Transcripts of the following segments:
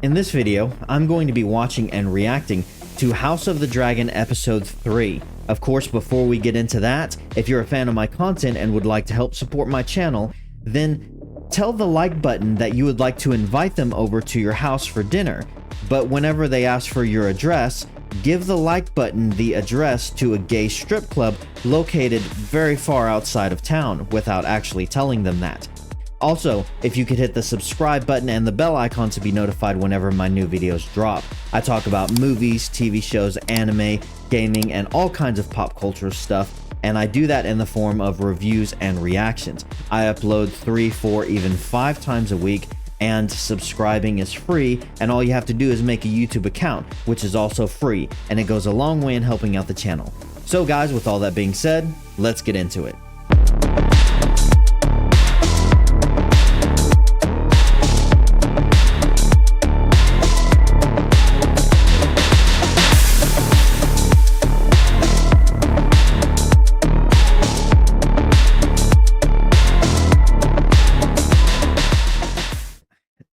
In this video, I'm going to be watching and reacting to House of the Dragon Episode 3. Of course, before we get into that, if you're a fan of my content and would like to help support my channel, then tell the like button that you would like to invite them over to your house for dinner. But whenever they ask for your address, give the like button the address to a gay strip club located very far outside of town without actually telling them that. Also, if you could hit the subscribe button and the bell icon to be notified whenever my new videos drop. I talk about movies, TV shows, anime, gaming, and all kinds of pop culture stuff, and I do that in the form of reviews and reactions. I upload 3, 4, even 5 times a week, and subscribing is free, and all you have to do is make a YouTube account, which is also free, and it goes a long way in helping out the channel. So guys, with all that being said, let's get into it.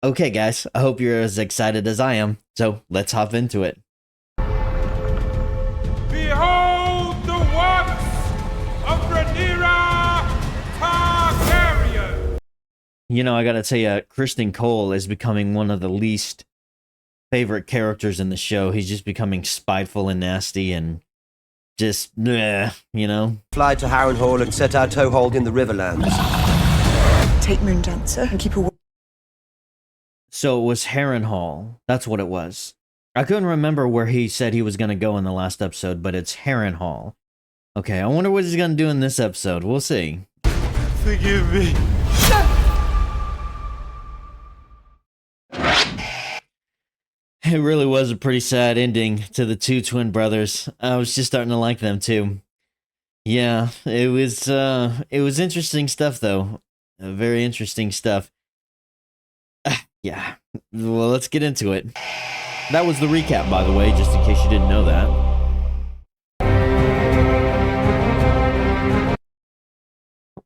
Okay guys, I hope you're as excited as I am, so let's hop into it. Behold the works of Rhaenyra Targaryen! You know, I gotta tell you, Criston Cole is becoming one of the least favorite characters in the show. He's just becoming spiteful and nasty and just, bleh, you know? Fly to Harrenhal and set our toehold in the Riverlands. Take Moondancer and keep a... So it was Harrenhal. That's what it was. I couldn't remember where he said he was going to go in the last episode, but it's Harrenhal. Okay, I wonder what he's going to do in this episode. We'll see. Forgive me. It really was a pretty sad ending to the two twin brothers. I was just starting to like them too. Yeah, it was interesting stuff though. Very interesting stuff. Yeah, well, let's get into it. That was the recap, by the way, just in case you didn't know that.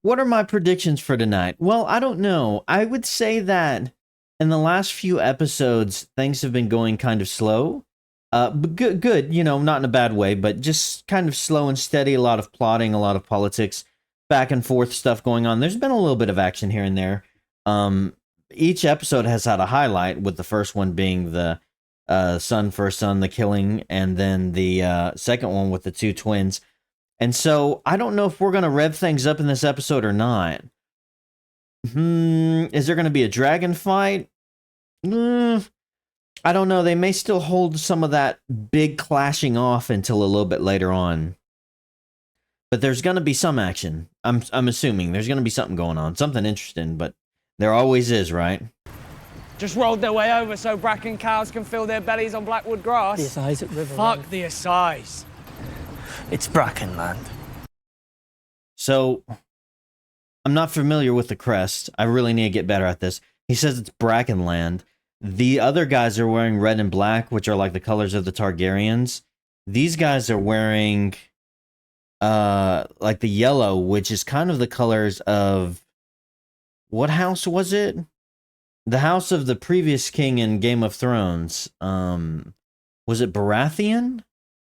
What are my predictions for tonight? Well, I don't know. I would say that in the last few episodes, things have been going kind of slow. But good, you know, not in a bad way, but just kind of slow and steady. A lot of plotting, a lot of politics, back and forth stuff going on. There's been a little bit of action here and there. Each episode has had a highlight, with the first one being the son for son, the killing, and then the second one with the two twins. And so I don't know if we're going to rev things up in this episode or not. Is there going to be a dragon fight? I don't know. They may still hold some of that big clashing off until a little bit later on. But there's going to be some action. I'm assuming there's going to be something going on, something interesting, but there always is, right? Just rolled their way over so Bracken cows can fill their bellies on Blackwood grass. The Assize at Riverland. Fuck the Assize. It's Brackenland. So, I'm not familiar with the crest. I really need to get better at this. He says it's Brackenland. The other guys are wearing red and black, which are like the colors of the Targaryens. These guys are wearing like the yellow, which is kind of the colors of... What house was it? The house of the previous king in Game of Thrones. Was it Baratheon?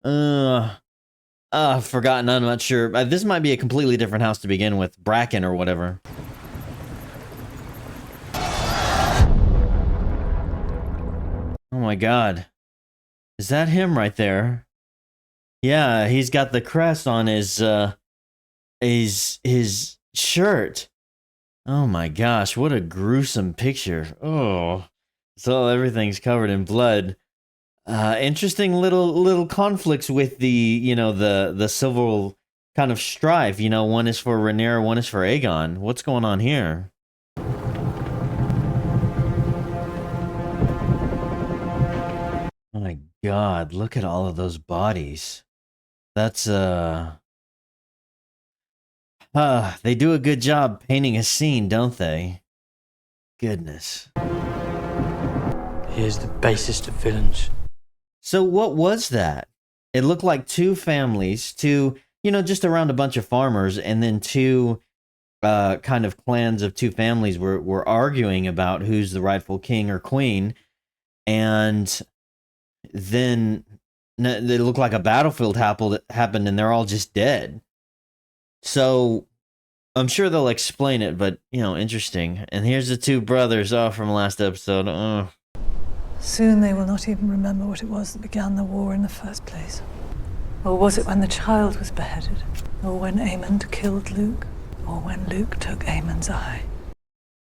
I've forgotten. I'm not sure. This might be a completely different house to begin with. Bracken or whatever. Oh my god. Is that him right there? Yeah, he's got the crest on his shirt. Oh my gosh, what a gruesome picture. Oh, so everything's covered in blood. Interesting little conflicts with the, you know, the civil kind of strife. You know, one is for Rhaenyra, one is for Aegon. What's going on here? Oh my god, look at all of those bodies. That's, they do a good job painting a scene, don't they? Goodness. Here's the basest of villains. So what was that? It looked like two families, you know, just around a bunch of farmers, and then two kind of clans of two families were arguing about who's the rightful king or queen. and then it looked like a battlefield happened and they're all just dead. So I'm sure they'll explain it, but interesting. And here's the two brothers from last episode. Soon they will not even remember what it was that began the war in the first place. Or was it when the child was beheaded? Or when Aemond killed Luke? Or when Luke took Aemon's eye?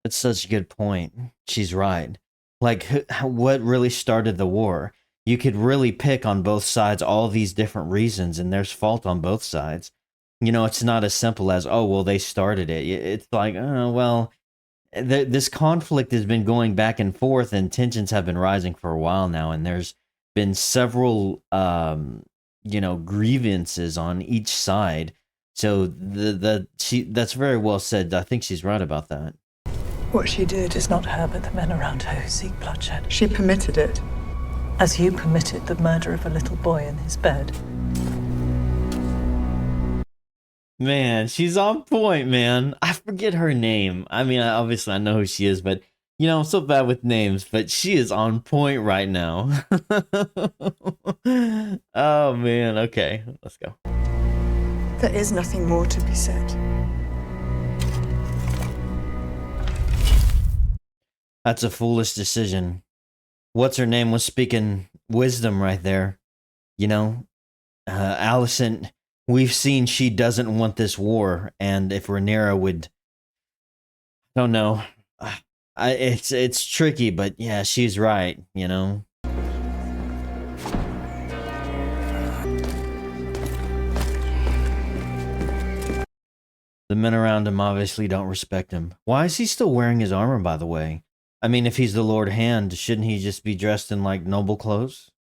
That's such a good point. She's right. Like, what really started the war? You could really pick on both sides all these different reasons, and there's fault on both sides. It's not as simple as, oh, well, they started it. It's like, oh, well, this conflict has been going back and forth, and tensions have been rising for a while now, and there's been several, grievances on each side. So that's very well said. I think she's right about that. What she did is not her, but the men around her who seek bloodshed. She permitted it. As you permitted the murder of a little boy in his bed. Man, she's on point, man. I forget her name. I mean, obviously I know who she is, but I'm so bad with names, but she is on point right now. Oh, man. Okay, let's go. There is nothing more to be said. That's a foolish decision. What's her name was speaking wisdom right there. Alicent, we've seen she doesn't want this war, and if Rhaenyra would, I don't know. It's tricky, but yeah, she's right. The men around him obviously don't respect him. Why is he still wearing his armor, by the way? I mean, if he's the Lord Hand, shouldn't he just be dressed in, noble clothes?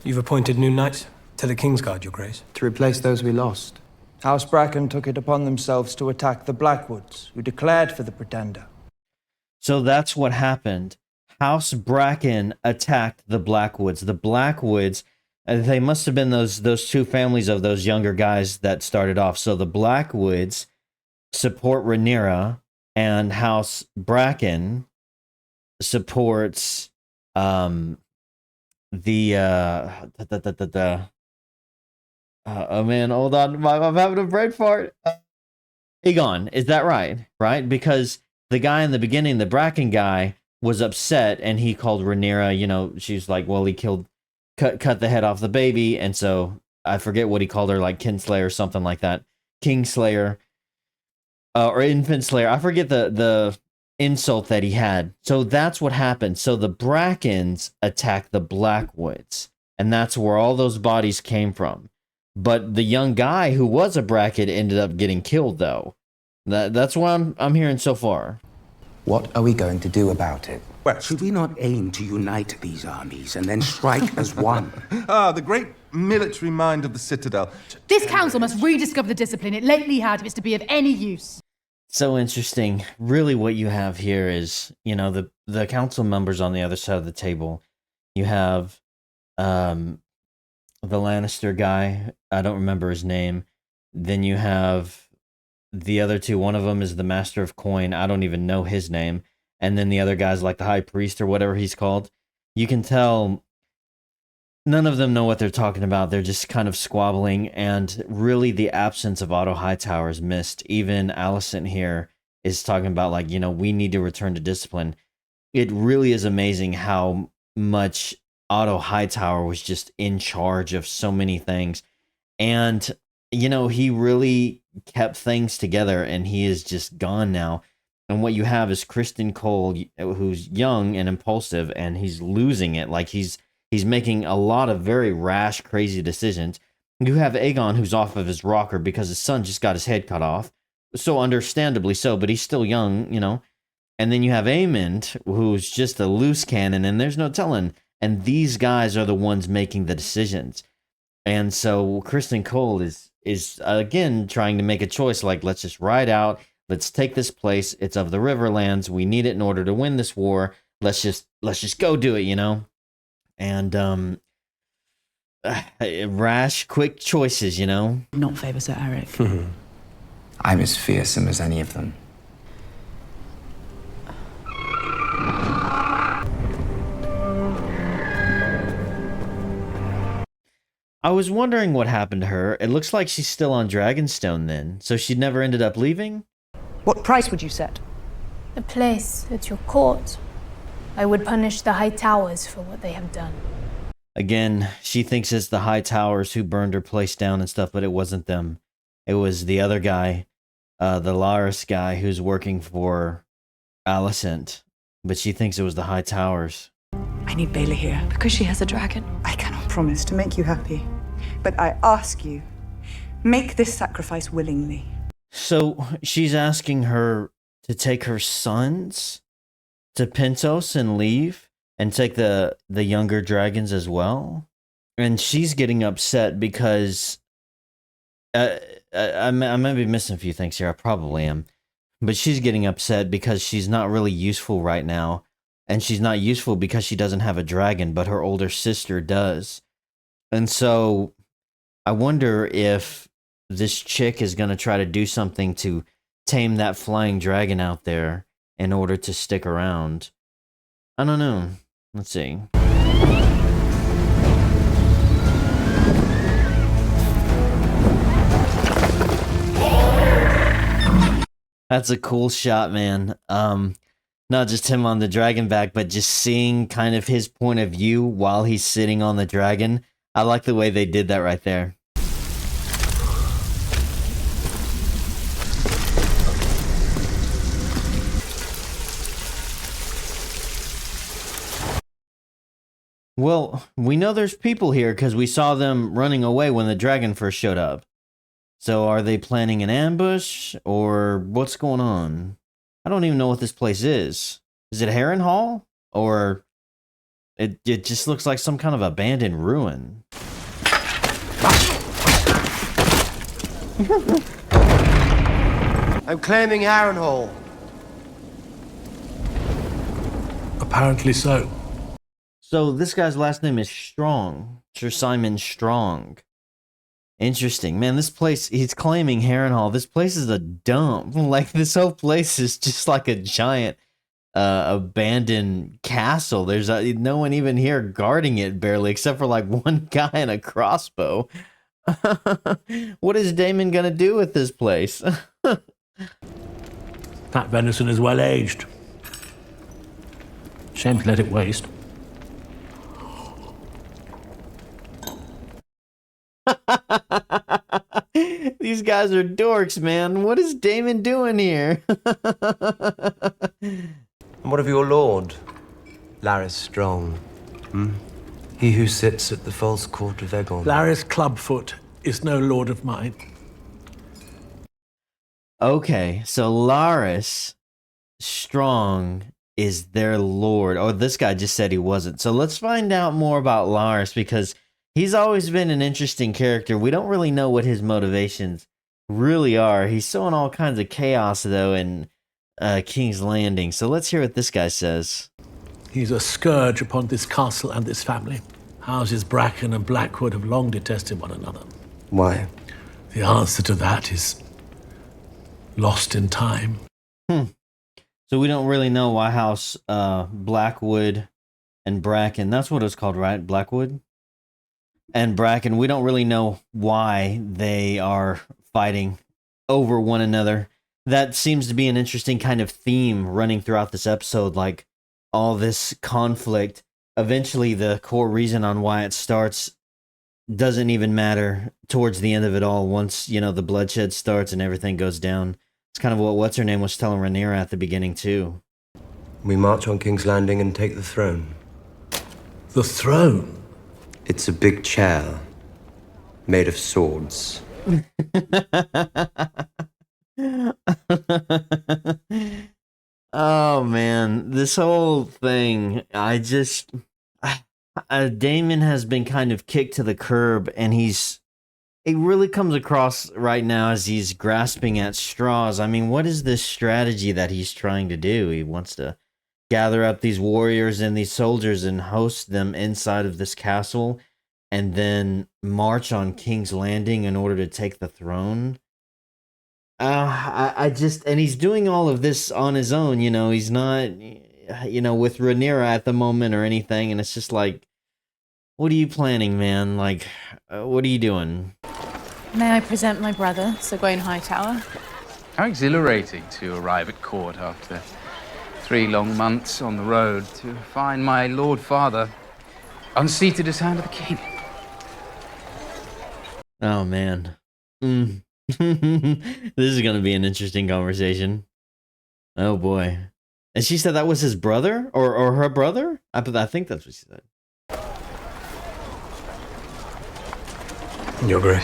You've appointed new knights to the Kingsguard, Your Grace. To replace those we lost. House Bracken took it upon themselves to attack the Blackwoods, who declared for the Pretender. So that's what happened. House Bracken attacked the Blackwoods. The Blackwoods, they must have been those two families of those younger guys that started off. So the Blackwoods support Rhaenyra, and House Bracken supports oh man, hold on, I'm having a brain fart. Aegon, is that right? Because the guy in the beginning, the Bracken guy, was upset, and he called Rhaenyra, she's like, well, he cut the head off the baby, and so I forget what he called her, like Kinslayer or something like that, Kingslayer, or Infant Slayer. I forget the insult that he had. So that's what happened. So the Brackens attacked the Blackwoods, and that's where all those bodies came from. But the young guy who was a Bracken ended up getting killed, though. That's what I'm hearing so far. What are we going to do about it? Well, should we not aim to unite these armies and then strike as one? The great military mind of the Citadel. This council must rediscover the discipline it lately had if it's to be of any use. So interesting. Really what you have here is, the council members on the other side of the table. You have the Lannister guy. I don't remember his name. Then you have the other two. One of them is the Master of Coin. I don't even know his name. And then the other guy's like the High Priest or whatever he's called. You can tell none of them know what they're talking about. They're just kind of squabbling, and really the absence of Otto Hightower is missed. Even Alicent here is talking about, we need to return to discipline. It really is amazing how much Otto Hightower was just in charge of so many things. And, he really kept things together, and he is just gone now. And what you have is Criston Cole, who's young and impulsive, and he's losing it. He's making a lot of very rash, crazy decisions. You have Aegon, who's off of his rocker because his son just got his head cut off. So understandably so, but he's still young, And then you have Aemond, who's just a loose cannon, and there's no telling. And these guys are the ones making the decisions. And so Criston Cole is again trying to make a choice, let's just ride out. Let's take this place. It's of the Riverlands. We need it in order to win this war. Let's just go do it, And rash, quick choices, Not favour Sir Eric. I'm as fearsome as any of them. I was wondering what happened to her. It looks like she's still on Dragonstone then, so she never ended up leaving? What price would you set? A place at your court. I would punish the High Towers for what they have done. Again, she thinks it's the High Towers who burned her place down and stuff, but it wasn't them. It was the other guy, the Laris guy who's working for Alicent. But she thinks it was the High Towers. I need Bailey here because she has a dragon. I cannot promise to make you happy, but I ask you, make this sacrifice willingly. So she's asking her to take her sons to Pentos and leave and take the younger dragons as well. And she's getting upset because I may be missing a few things here. I probably am. But she's getting upset because she's not really useful right now. And she's not useful because she doesn't have a dragon, but her older sister does. And so I wonder if this chick is going to try to do something to tame that flying dragon out there in order to stick around. I don't know. Let's see. That's a cool shot, man. Not just him on the dragon back, but just seeing kind of his point of view while he's sitting on the dragon. I like the way they did that right there. Well, we know there's people here because we saw them running away when the dragon first showed up. So are they planning an ambush or what's going on? I don't even know what this place is. Is it Harrenhal? Or it just looks like some kind of abandoned ruin. I'm claiming Harrenhal. Apparently so. So this guy's last name is Strong. Sir Simon Strong. Interesting. Man, this place, he's claiming Harrenhal. This place is a dump. Like, this whole place is just like a giant abandoned castle. There's no one even here guarding it, barely, except for like one guy and a crossbow. What is Daemon gonna do with this place? That venison is well aged. Shame to let it waste. These guys are dorks, man. What is Daemon doing here? And what of your lord, Larys Strong? He who sits at the false court of Aegon. Larys Clubfoot is no lord of mine. Okay, so Larys Strong is their lord. Oh, this guy just said he wasn't. So let's find out more about Larys because he's always been an interesting character. We don't really know what his motivations really are. He's sowing all kinds of chaos, though, in King's Landing. So let's hear what this guy says. He's a scourge upon this castle and this family. Houses Bracken and Blackwood have long detested one another. Why? The answer to that is lost in time. So we don't really know why House Blackwood and Bracken, that's what it's called, right? Blackwood? And Bracken, we don't really know why they are fighting over one another. That seems to be an interesting kind of theme running throughout this episode, like all this conflict. Eventually, the core reason on why it starts doesn't even matter towards the end of it all. Once, you know, the bloodshed starts and everything goes down. It's kind of what What's-Her-Name was telling Rhaenyra at the beginning, too. We march on King's Landing and take the throne. The throne? It's a big chair made of swords. Oh man, this whole thing, Daemon has been kind of kicked to the curb, and it really comes across right now as he's grasping at straws. I mean, what is this strategy that he's trying to do? He wants to gather up these warriors and these soldiers and host them inside of this castle, and then march on King's Landing in order to take the throne. And he's doing all of this on his own, you know, he's not, you know, with Rhaenyra at the moment or anything, and it's just like, what are you planning, man? Like, what are you doing? May I present my brother, Sir Gawain Hightower? How exhilarating to arrive at court after 3 long months on the road to find my Lord Father unseated as Hand of the King. Oh, man. This is going to be an interesting conversation. Oh, boy. And she said that was his brother? Or her brother? I think that's what she said. Your Grace.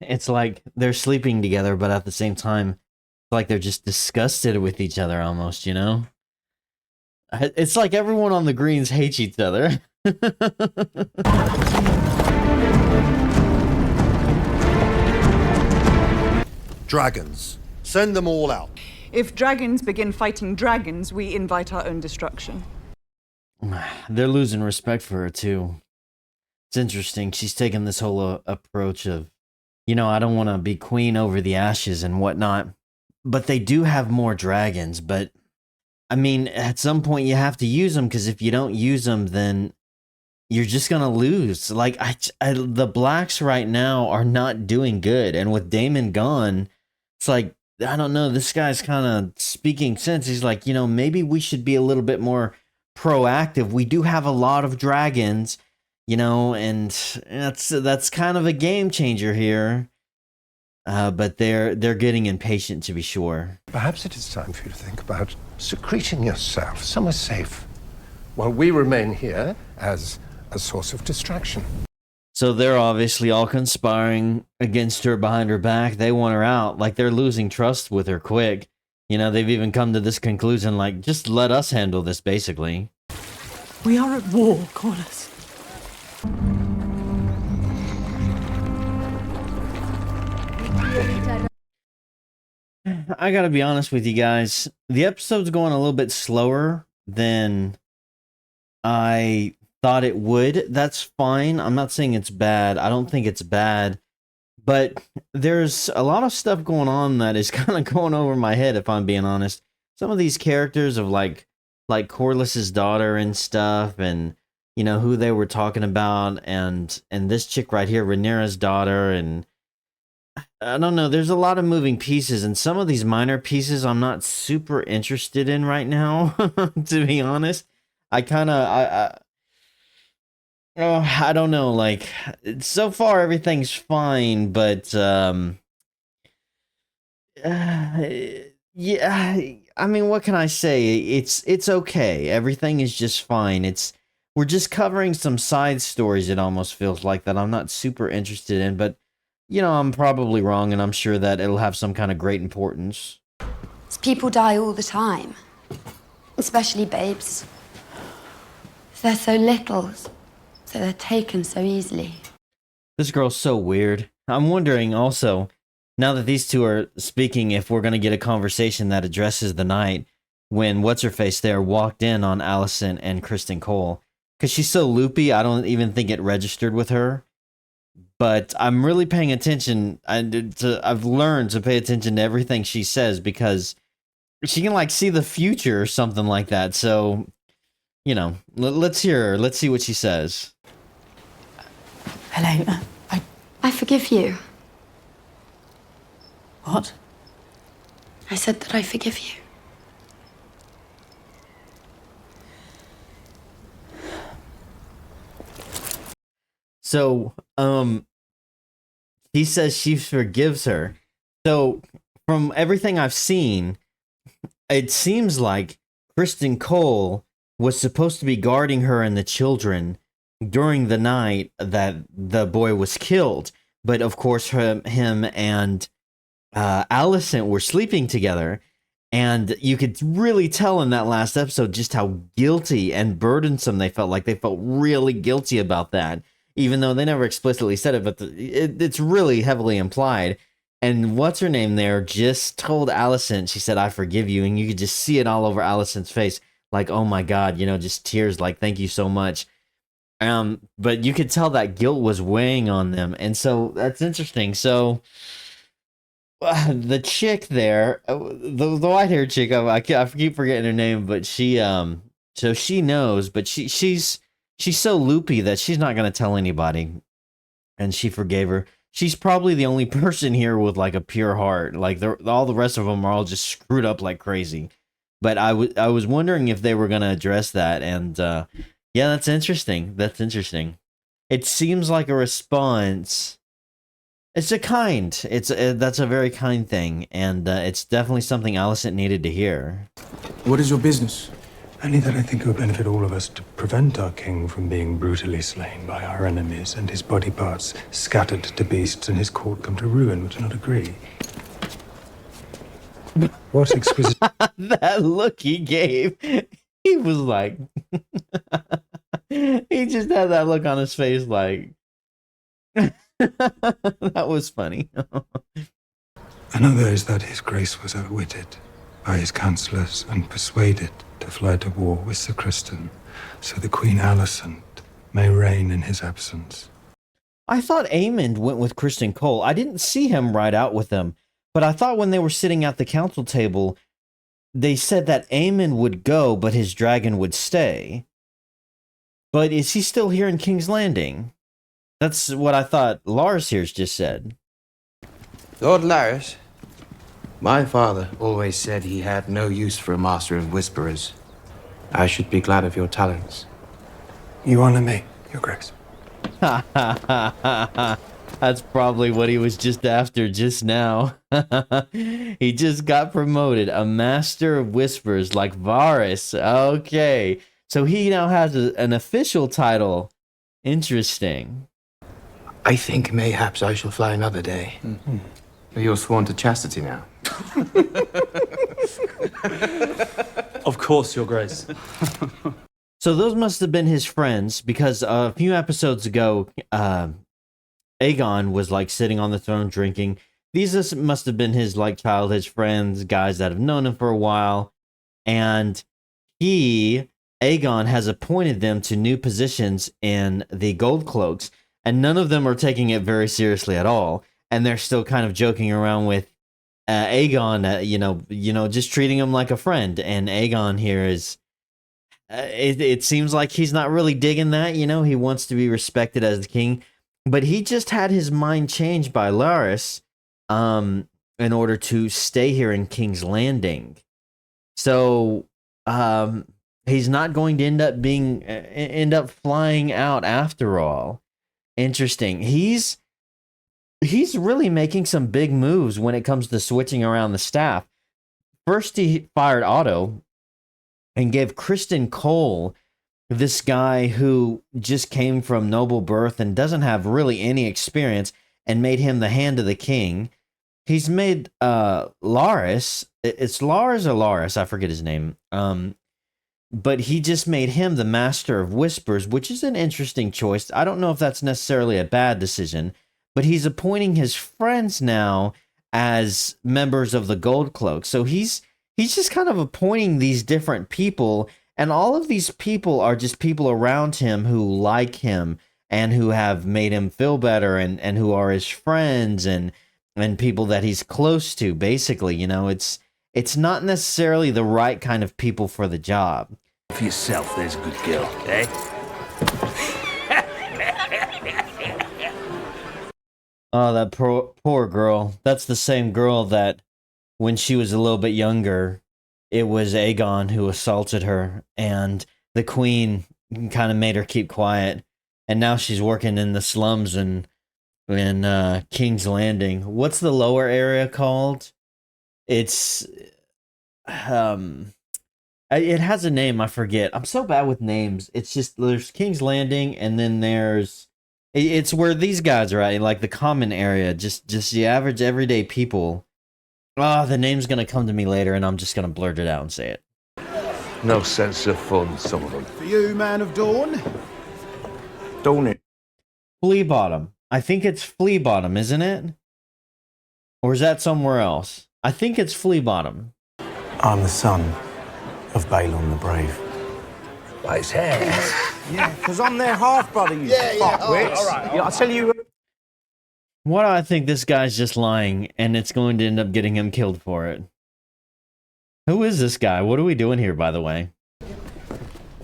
It's like they're sleeping together, but at the same time, it's like they're just disgusted with each other almost, you know? It's like everyone on the Greens hates each other. Dragons. Send them all out. If dragons begin fighting dragons, we invite our own destruction. They're losing respect for her, too. It's interesting. She's taken this whole approach of, you know, I don't want to be queen over the ashes and whatnot. But they do have more dragons. But, I mean, at some point you have to use them, because if you don't use them, then you're just going to lose. Like, the Blacks right now are not doing good. And with Daemon gone, it's like, I don't know, this guy's kind of speaking sense. He's like, you know, maybe we should be a little bit more proactive. We do have a lot of dragons. You know, and that's kind of a game changer here. But they're getting impatient, to be sure. Perhaps it is time for you to think about secreting yourself somewhere safe, while we remain here as a source of distraction. So they're obviously all conspiring against her behind her back. They want her out. Like, they're losing trust with her quick. You know, they've even come to this conclusion, like, just let us handle this, basically. We are at war, Corlys. I gotta be honest with you guys. The episode's going a little bit slower than I thought it would. That's fine. I'm not saying it's bad. I don't think it's bad. But there's a lot of stuff going on that is kind of going over my head, if I'm being honest. Some of these characters of like Corlys's daughter and stuff, and you know who they were talking about, and this chick right here, Rhaenyra's daughter, and I don't know. There's a lot of moving pieces, and some of these minor pieces I'm not super interested in right now. To be honest, I don't know. Like, so far everything's fine, but yeah. I mean, what can I say? It's okay. Everything is just fine. We're just covering some side stories. It almost feels like that I'm not super interested in, but you know, I'm probably wrong, and I'm sure that it'll have some kind of great importance. People die all the time, especially babes. They're so little, so they're taken so easily. This girl's so weird. I'm wondering also, now that these two are speaking, if we're going to get a conversation that addresses the night when What's-Her-Face there walked in on Alicent and Criston Cole. Because she's so loopy, I don't even think it registered with her. But I'm really paying attention. I've learned to pay attention to everything she says, because she can like see the future or something like that. So, you know, let's hear her. Let's see what she says. Helena, I forgive you. What? I said that I forgive you. So, he says she forgives her. So, from everything I've seen, it seems like Criston Cole was supposed to be guarding her and the children during the night that the boy was killed. But of course, him and Alicent were sleeping together. And you could really tell in that last episode just how guilty and burdensome they felt. Like, they felt really guilty about that. Even though they never explicitly said it, but it's really heavily implied. And what's her name there just told Alicent, she said, I forgive you. And you could just see it all over Alicent's face. Like, oh my God, you know, just tears like, thank you so much. But you could tell that guilt was weighing on them. And so that's interesting. So the chick there, the white-haired chick, I keep forgetting her name, but she so she knows, but she's so loopy that she's not gonna tell anybody, and she forgave her. She's probably the only person here with like a pure heart. Like all the rest of them are all just screwed up like crazy. But I was wondering if they were gonna address that, and yeah, that's interesting. That's interesting. It seems like a response. It's that's a very kind thing, and it's definitely something Alicent needed to hear. What is your business? Only that I think it would benefit all of us to prevent our king from being brutally slain by our enemies and his body parts scattered to beasts and his court come to ruin. Would you not agree? What exquisite... That look he gave, he was like... he just had that look on his face like... That was funny. Another is that his grace was outwitted by his counsellors and persuaded to fly to war with Sir Criston, so the Queen Alicent may reign in his absence. I thought Aemond went with Criston Cole. I didn't see him ride out with them, but I thought when they were sitting at the council table, they said that Aemond would go, but his dragon would stay. But is he still here in King's Landing? That's what I thought Lars here's just said. Lord Larys, my father always said he had no use for a master of whisperers. I should be glad of your talents. You honor me, Your Grace. That's probably what he was just after just now. He just got promoted, a master of whispers like Varys. Okay, so he now has an official title. Interesting. I think mayhaps I shall fly another day. Mm-hmm. You're sworn to chastity now. Of course, Your Grace. So those must have been his friends, because a few episodes ago, Aegon was like sitting on the throne drinking. These must have been his like childhood friends, guys that have known him for a while. And Aegon has appointed them to new positions in the Gold Cloaks, and none of them are taking it very seriously at all. And they're still kind of joking around with Aegon, just treating him like a friend. And Aegon here is, it seems like he's not really digging that. He wants to be respected as the king, but he just had his mind changed by Larys, in order to stay here in King's Landing. So, he's not going to end up flying out after all. Interesting. He's really making some big moves when it comes to switching around the staff. First, he fired Otto and gave Criston Cole, this guy who just came from noble birth and doesn't have really any experience, and made him the hand of the king. He's made Larys, it's Lars or Larys, I forget his name. But he just made him the master of whispers, which is an interesting choice. I don't know if that's necessarily a bad decision, but he's appointing his friends now as members of the Gold Cloak. So he's just kind of appointing these different people, and all of these people are just people around him who like him and who have made him feel better, and who are his friends and people that he's close to. Basically, it's not necessarily the right kind of people for the job. For yourself, there's a good girl, eh? Oh, that poor girl. That's the same girl that, when she was a little bit younger, it was Aegon who assaulted her, and the queen kind of made her keep quiet. And now she's working in the slums in King's Landing. What's the lower area called? It's it has a name, I forget. I'm so bad with names. It's just, there's King's Landing, and then it's where these guys are at, like the common area, just the average everyday people. The name's gonna come to me later, and I'm just gonna blurt it out and say it. No sense of fun, some of them. For you, man of Dawn. Dawn it. Flea Bottom. I think it's Flea Bottom, isn't it? Or is that somewhere else? I think it's Flea Bottom. I'm the son of Balon the Brave. By his hair. Yeah, because I'm their half-brother, you fuckwits. All right. I'll tell you... Why do I think this guy's just lying and it's going to end up getting him killed for it? Who is this guy? What are we doing here, by the way?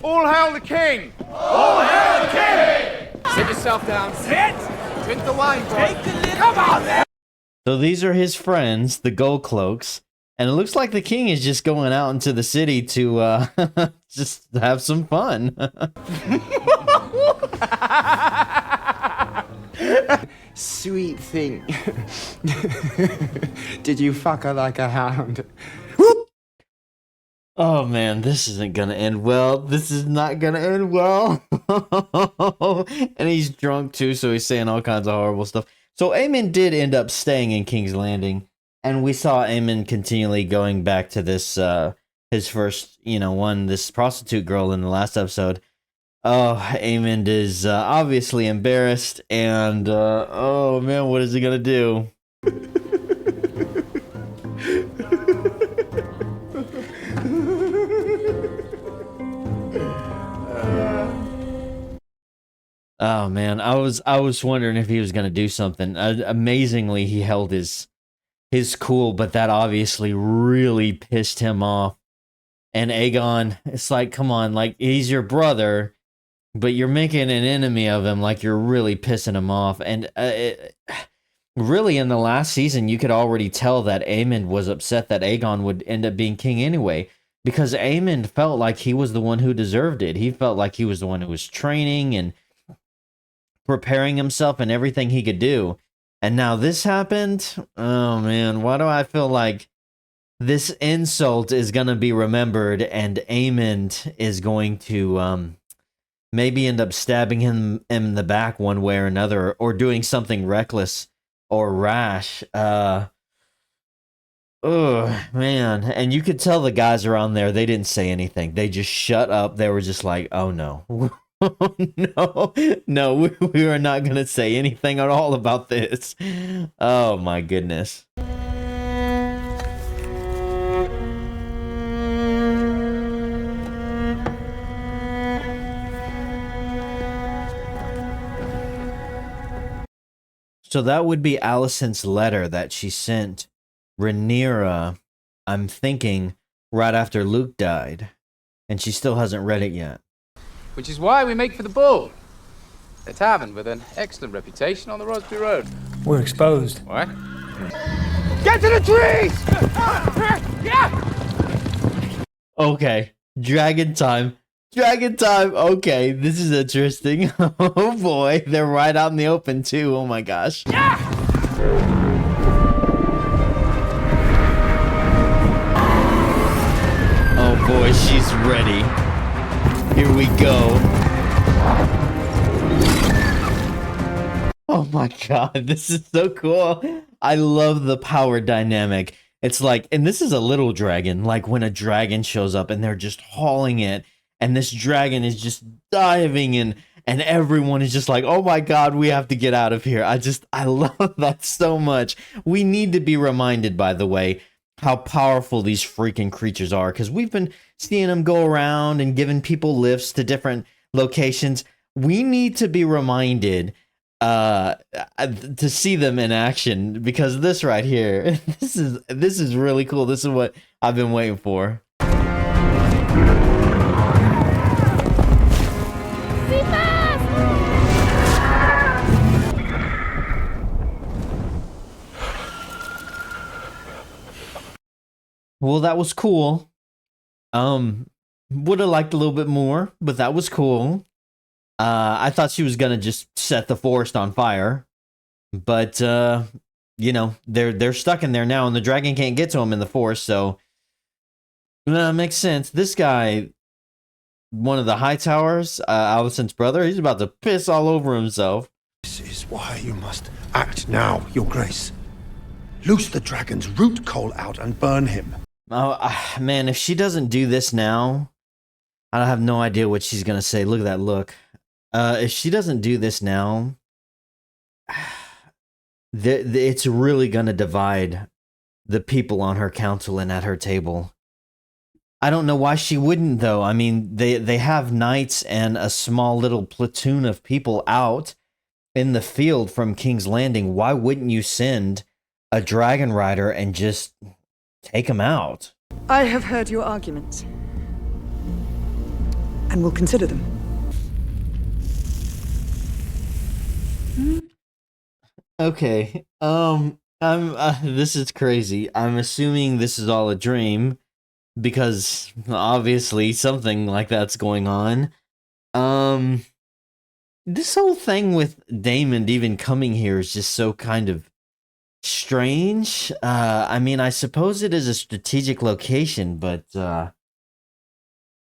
All hail the king! All hail the king! Sit yourself down. Sit! Drink the wine, boy. Take the lid. Come on, then! So these are his friends, the Gold Cloaks, and it looks like the king is just going out into the city to just have some fun. Sweet thing. Did you fuck her like a hound? Oh man, this isn't gonna end well. This is not gonna end well. And he's drunk too, so he's saying all kinds of horrible stuff. So Aemon did end up staying in King's Landing, and we saw Aemon continually going back to this, his first, this prostitute girl in the last episode. Oh, Aemon is obviously embarrassed, and oh man, what is he gonna do? Oh man, I was wondering if he was gonna do something. Amazingly, he held his cool, but that obviously really pissed him off. And Aegon, it's like, come on, like he's your brother, but you're making an enemy of him. Like you're really pissing him off. And really, in the last season, you could already tell that Aemon was upset that Aegon would end up being king anyway, because Aemon felt like he was the one who deserved it. He felt like he was the one who was training and preparing himself and everything he could do. And now this happened. Oh man, why do I feel like this insult is going to be remembered and Aemon is going to maybe end up stabbing him in the back one way or another, or doing something reckless or rash. Oh man. And you could tell the guys around there, they didn't say anything. They just shut up. They were just like, oh no. No, we are not going to say anything at all about this. Oh my goodness. So that would be Alicent's letter that she sent Rhaenyra, I'm thinking, right after Luke died. And she still hasn't read it yet. Which is why we make for the Bull, a tavern with an excellent reputation on the Rosby Road. We're exposed. What? Get to the trees! Okay, dragon time. Dragon time. Okay, this is interesting. Oh boy, they're right out in the open too. Oh my gosh. Oh boy, she's ready. Here we go. Oh my god, this is so cool. I love the power dynamic. It's like, and this is a little dragon, like when a dragon shows up and they're just hauling it, and this dragon is just diving in, and everyone is just like, oh my god, we have to get out of here. I love that so much. We need to be reminded, by the way, how powerful these freaking creatures are, because we've been seeing them go around and giving people lifts to different locations. We need to be reminded to see them in action, because this right here, this is really cool. This is what I've been waiting for. Well, that was cool. Would have liked a little bit more, but that was cool. I thought she was gonna just set the forest on fire, but they're stuck in there now, and the dragon can't get to them in the forest. So makes sense. This guy, one of the High Towers, Alicent's brother, he's about to piss all over himself. This is why you must act now, Your Grace. Loose the dragon's root coal out and burn him. Oh, man, if she doesn't do this now, I have no idea what she's going to say. Look at that look. If she doesn't do this now, it's really going to divide the people on her council and at her table. I don't know why she wouldn't, though. I mean, they have knights and a small little platoon of people out, in the field from King's Landing, why wouldn't you send a dragon rider and just take him out? I have heard your arguments. And will consider them. Okay. This is crazy. I'm assuming this is all a dream because obviously something like that's going on. This whole thing with Daemon even coming here is just so kind of strange. I mean, I suppose it is a strategic location, but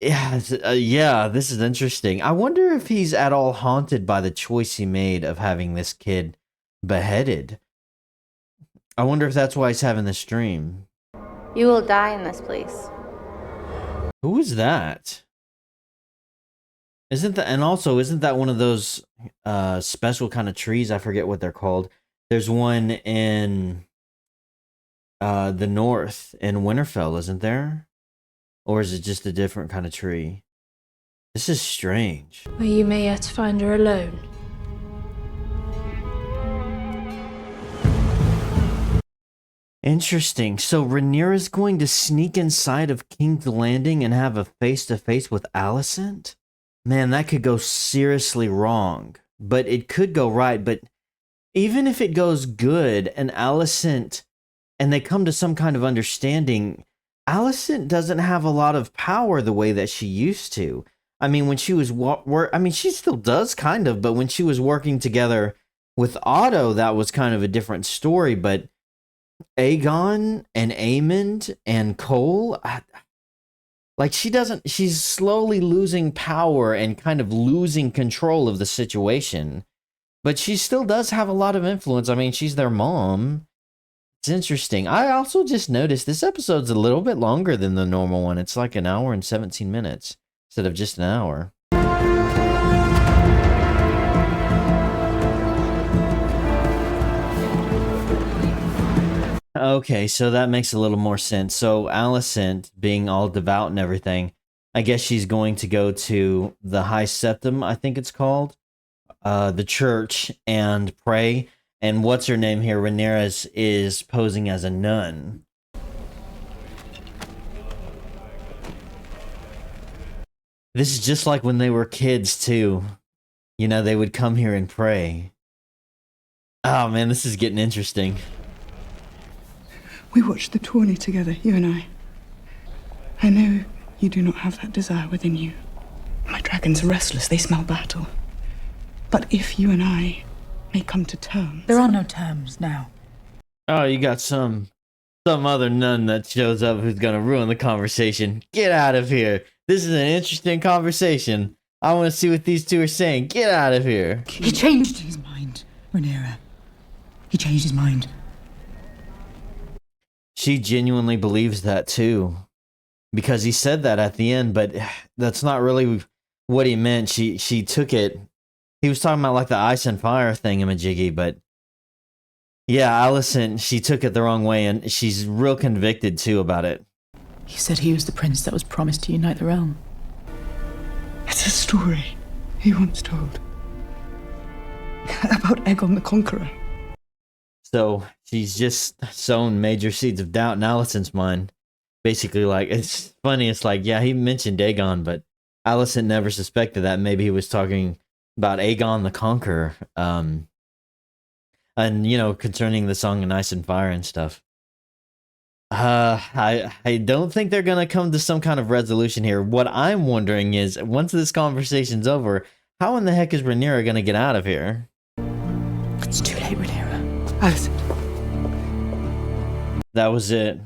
yeah, this is interesting. I wonder if he's at all haunted by the choice he made of having this kid beheaded. I wonder if that's why he's having this dream. You will die in this place. Who is that? Isn't that one of those special kind of trees? I forget what they're called. There's one in the north in Winterfell, isn't there? Or is it just a different kind of tree? This is strange. Where you may yet find her alone. Interesting. So Rhaenyra's going to sneak inside of King's Landing and have a face-to-face with Alicent? Man, that could go seriously wrong. But it could go right. But even if it goes good and Alicent, and they come to some kind of understanding, Alicent doesn't have a lot of power the way that she used to. I mean, when she was she still does kind of, but when she was working together with Otto, that was kind of a different story. But Aegon and Aemond and Cole, she's slowly losing power and kind of losing control of the situation. But she still does have a lot of influence. I mean, she's their mom. It's interesting. I also just noticed this episode's a little bit longer than the normal one. It's like an hour and 17 minutes instead of just an hour. Okay, so that makes a little more sense. So Alicent, being all devout and everything, I guess she's going to go to the High Septum, I think it's called, the church, and pray. And what's her name here? Rhaenyra is posing as a nun. This is just like when they were kids, too. You know, they would come here and pray. Oh, man, this is getting interesting. We watched the tourney together, you and I. I know you do not have that desire within you. My dragons are restless, they smell battle. But if you and I may come to terms... There are no terms now. Oh, you got some other nun that shows up who's gonna ruin the conversation. Get out of here. This is an interesting conversation. I want to see what these two are saying. Get out of here. He changed his mind, Rhaenyra. He changed his mind. She genuinely believes that too, because he said that at the end, but that's not really what he meant. She took it. He was talking about like the ice and fire thingamajiggy, but yeah, Alicent, she took it the wrong way, and she's real convicted too about it. He said he was the prince that was promised to unite the realm. It's a story he once told about Aegon the Conqueror. So she's just sown major seeds of doubt in Alicent's mind. Basically, like, it's funny. It's like, yeah, he mentioned Aegon, but Alicent never suspected that. Maybe he was talking about Aegon the Conqueror. And, you know, concerning the Song of Ice and Fire and stuff. I don't think they're going to come to some kind of resolution here. What I'm wondering is, once this conversation's over, how in the heck is Rhaenyra going to get out of here? It's too late, Rhaenyra. Alicent. That was it.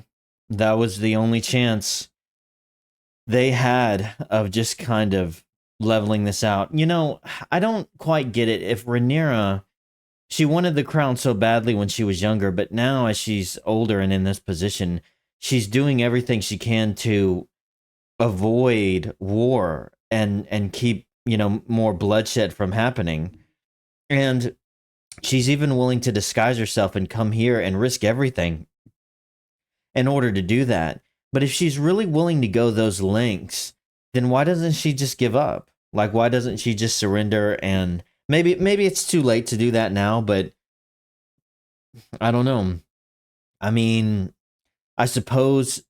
That was the only chance they had of just kind of leveling this out. You know, I don't quite get it. If Rhaenyra, she wanted the crown so badly when she was younger, but now as she's older and in this position, she's doing everything she can to avoid war and keep, you know, more bloodshed from happening. And she's even willing to disguise herself and come here and risk everything in order to do that. But if she's really willing to go those lengths, then why doesn't she just give up? Like, why doesn't she just surrender and Maybe it's too late to do that now, but I don't know. I mean, I suppose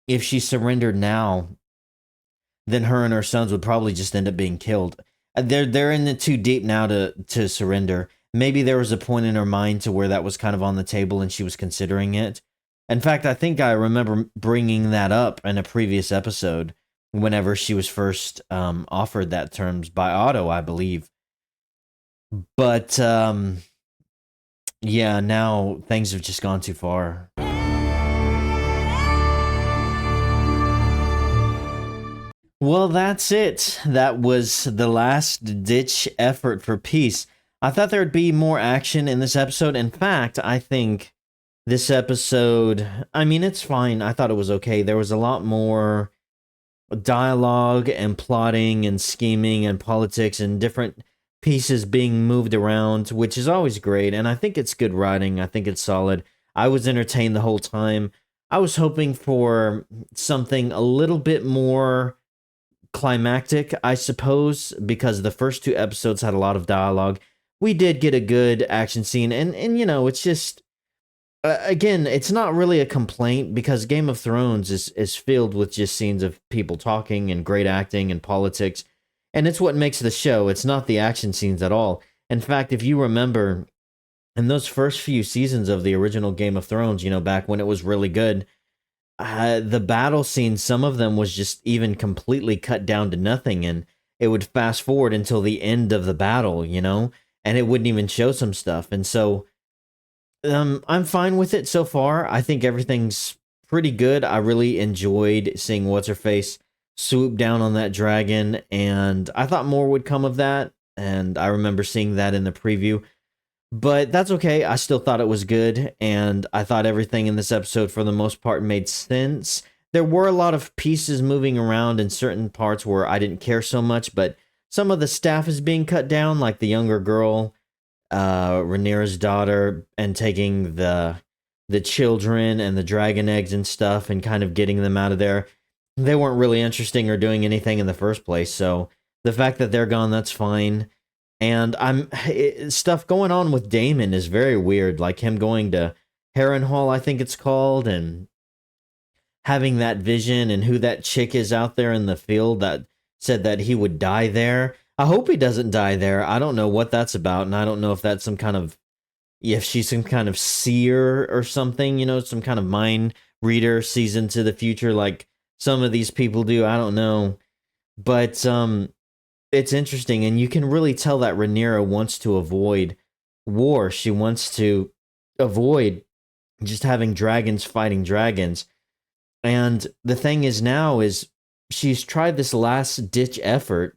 if she surrendered now, then her and her sons would probably just end up being killed. They're in it too deep now to surrender. Maybe there was a point in her mind to where that was kind of on the table and she was considering it. In fact, I think I remember bringing that up in a previous episode whenever she was first offered that terms by Otto, I believe. But yeah, now things have just gone too far. Well, that's it. That was the last ditch effort for peace. I thought there would be more action in this episode. In fact, I think this episode, I mean, it's fine. I thought it was okay. There was a lot more dialogue and plotting and scheming and politics and different pieces being moved around, which is always great. And I think it's good writing. I think it's solid. I was entertained the whole time. I was hoping for something a little bit more climactic, I suppose, because the first two episodes had a lot of dialogue. We did get a good action scene, and you know, it's just again, it's not really a complaint because Game of Thrones is filled with just scenes of people talking and great acting and politics, and it's what makes the show. It's not the action scenes at all. In fact, if you remember in those first few seasons of the original Game of Thrones, you know, back when it was really good, the battle scenes, some of them was just even completely cut down to nothing, and it would fast forward until the end of the battle, you know, and it wouldn't even show some stuff. And so I'm fine with it so far. I think everything's pretty good. I really enjoyed seeing What's-Her-Face swoop down on that dragon, and I thought more would come of that, and I remember seeing that in the preview. But that's okay. I still thought it was good, and I thought everything in this episode, for the most part, made sense. There were a lot of pieces moving around in certain parts where I didn't care so much, but some of the staff is being cut down, like the younger girl, Rhaenyra's daughter, and taking the children and the dragon eggs and stuff and kind of getting them out of there. They weren't really interesting or doing anything in the first place, so the fact that they're gone, that's fine. And stuff going on with Daemon is very weird, like him going to Harrenhal, I think it's called, and having that vision, and who that chick is out there in the field that said that he would die there. I hope he doesn't die there. I don't know what that's about, and I don't know if that's some kind of, if she's some kind of seer or something, you know, some kind of mind reader, sees into the future like some of these people do. I don't know. But it's interesting, and you can really tell that Rhaenyra wants to avoid war. She wants to avoid just having dragons fighting dragons. And the thing is now is she's tried this last ditch effort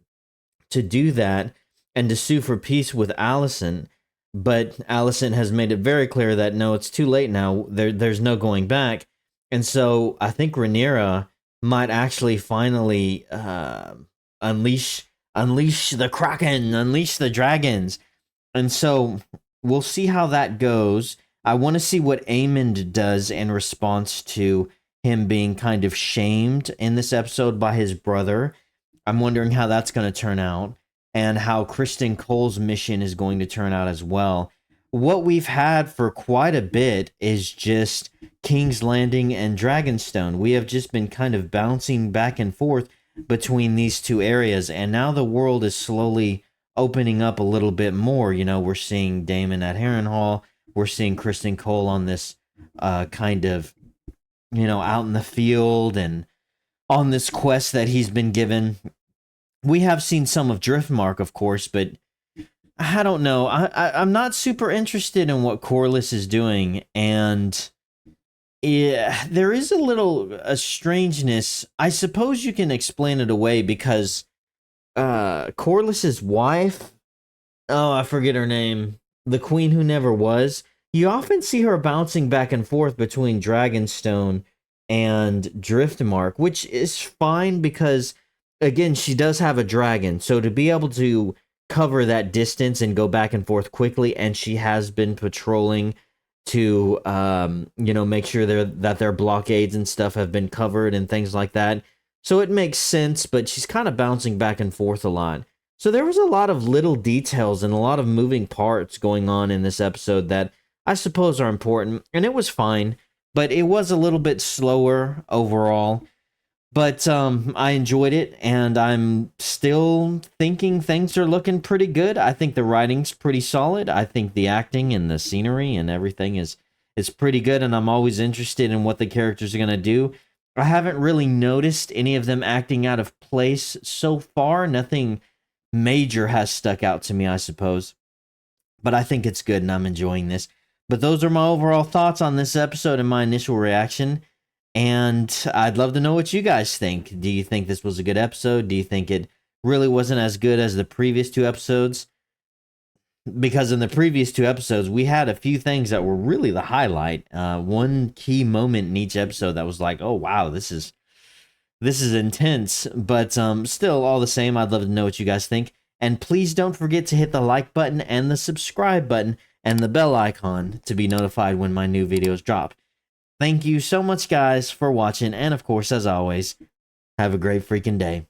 to do that and to sue for peace with Alicent, but Alicent has made it very clear that no, it's too late now. There's no going back. And so I think Rhaenyra might actually finally unleash the Kraken, unleash the dragons. And so we'll see how that goes. I want to see what Aemond does in response to him being kind of shamed in this episode by his brother. I'm wondering how that's going to turn out, and how Criston Cole's mission is going to turn out as well. What we've had for quite a bit is just King's Landing and Dragonstone. We have just been kind of bouncing back and forth between these two areas, and now the world is slowly opening up a little bit more. You know, we're seeing Daemon at Harrenhal, we're seeing Criston Cole on this kind of, you know, out in the field and on this quest that he's been given. We have seen some of Driftmark, of course, but I don't know. I'm not super interested in what Corlys is doing, and yeah, there is a strangeness. I suppose you can explain it away because Corlys's wife, oh, I forget her name, the Queen Who Never Was, you often see her bouncing back and forth between Dragonstone and Driftmark, which is fine because, again, she does have a dragon. So to be able to cover that distance and go back and forth quickly, and she has been patrolling to, you know, make sure that their blockades and stuff have been covered and things like that. So it makes sense, but she's kind of bouncing back and forth a lot. So there was a lot of little details and a lot of moving parts going on in this episode that I suppose are important, and it was fine, but it was a little bit slower overall. But I enjoyed it, and I'm still thinking things are looking pretty good. I think the writing's pretty solid. I think the acting and the scenery and everything is pretty good, and I'm always interested in what the characters are going to do. I haven't really noticed any of them acting out of place so far. Nothing major has stuck out to me, I suppose. But I think it's good, and I'm enjoying this. But those are my overall thoughts on this episode and my initial reaction. And I'd love to know what you guys think. Do you think this was a good episode? Do you think it really wasn't as good as the previous 2 episodes? Because in the previous 2 episodes, we had a few things that were really the highlight. One key moment in each episode that was like, oh, wow, this is intense. But still, all the same, I'd love to know what you guys think. And please don't forget to hit the like button and the subscribe button and the bell icon to be notified when my new videos drop. Thank you so much, guys, for watching. And of course, as always, have a great freaking day.